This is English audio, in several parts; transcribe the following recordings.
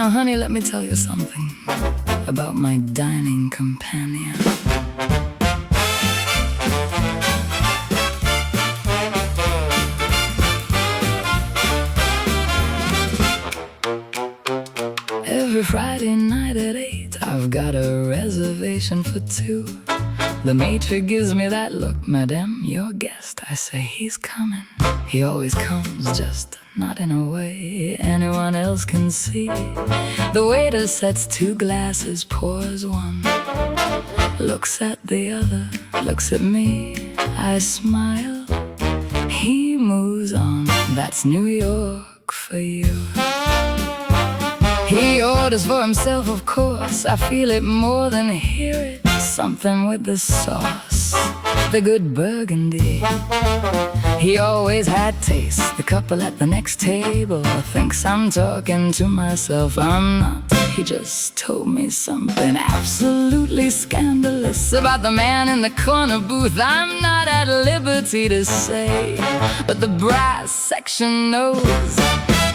Now, honey, let me tell you something about my dining companion. Every Friday night at 8, I've got a reservation for 2. The maitre gives me that look. Madame, your guest. I say he's coming. He always comes, just not in a way anyone else can see. The waiter sets 2 glasses, pours one, looks at the other, looks at me. I smile. He moves on. That's New York for you. He orders for himself, of course. I feel it more than hear it. Something with the sauce, the good burgundy. He always had taste. The couple at the next table thinks I'm talking to myself. I'm not. He just told me something absolutely scandalous about the man in the corner booth. I'm not at liberty to say, but the brass section knows.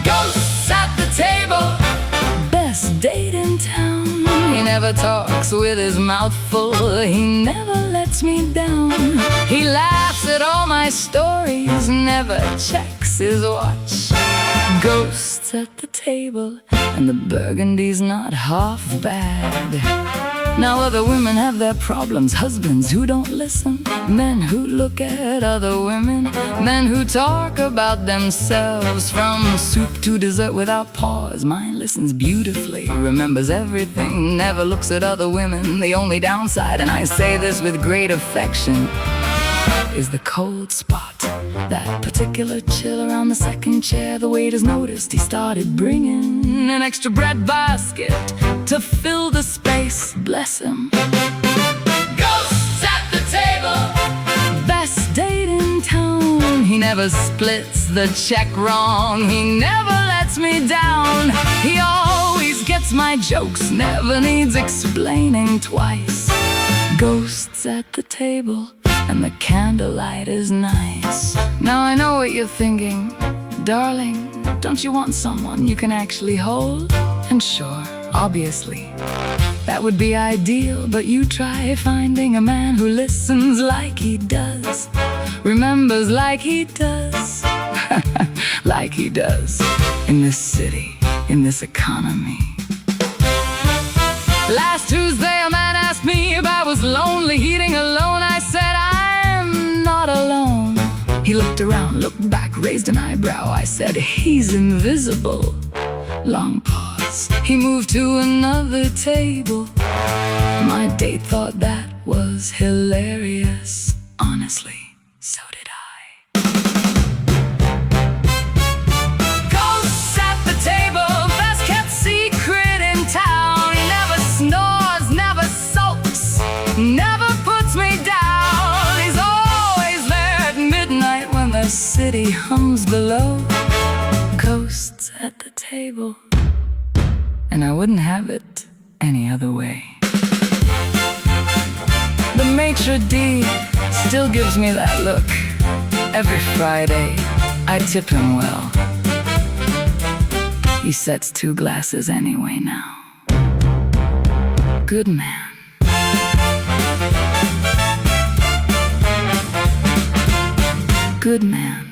Ghosts at the table, best date in town. He never talks with his mouth full. He never lets me down. He laughs at all my stories, never checks his watch. Ghosts at the table, and the burgundy's not half bad. Now other women have their problems. Husbands who don't listen, men who look at other women, men who talk about themselves from soup to dessert without pause. Mine listens beautifully, remembers everything, never looks at other women. The only downside, and I say this with great affection, is the cold spot, that particular chill around the second chair. The waiters noticed. He started bringing an extra bread basket to fill the space. Bless him. Ghosts at the table, best date in town. He never splits the check wrong. He never lets me down. He always gets my jokes, never needs explaining twice. Ghosts at the table, and the candlelight is nice. Now I know what you're thinking. Darling, don't you want someone you can actually hold? And sure, obviously, that would be ideal. But you try finding a man who listens like he does, remembers like he does, like he does, in this city, in this economy. Last Tuesday a man asked me if I was lonely, eating alone. I said I'm not alone. He looked around, looked back, raised an eyebrow. I said he's invisible. Long pause. He moved to another table. My date thought that was hilarious. Honestly, so did I. Ghosts at the table, best kept secret in town. He never snores, never sulks, never puts me down. He's always there at midnight when the city hums below. Ghosts at the table, and I wouldn't have it any other way. The maitre d' still gives me that look. Every Friday I tip him well. He sets 2 glasses anyway now. Good man. Good man.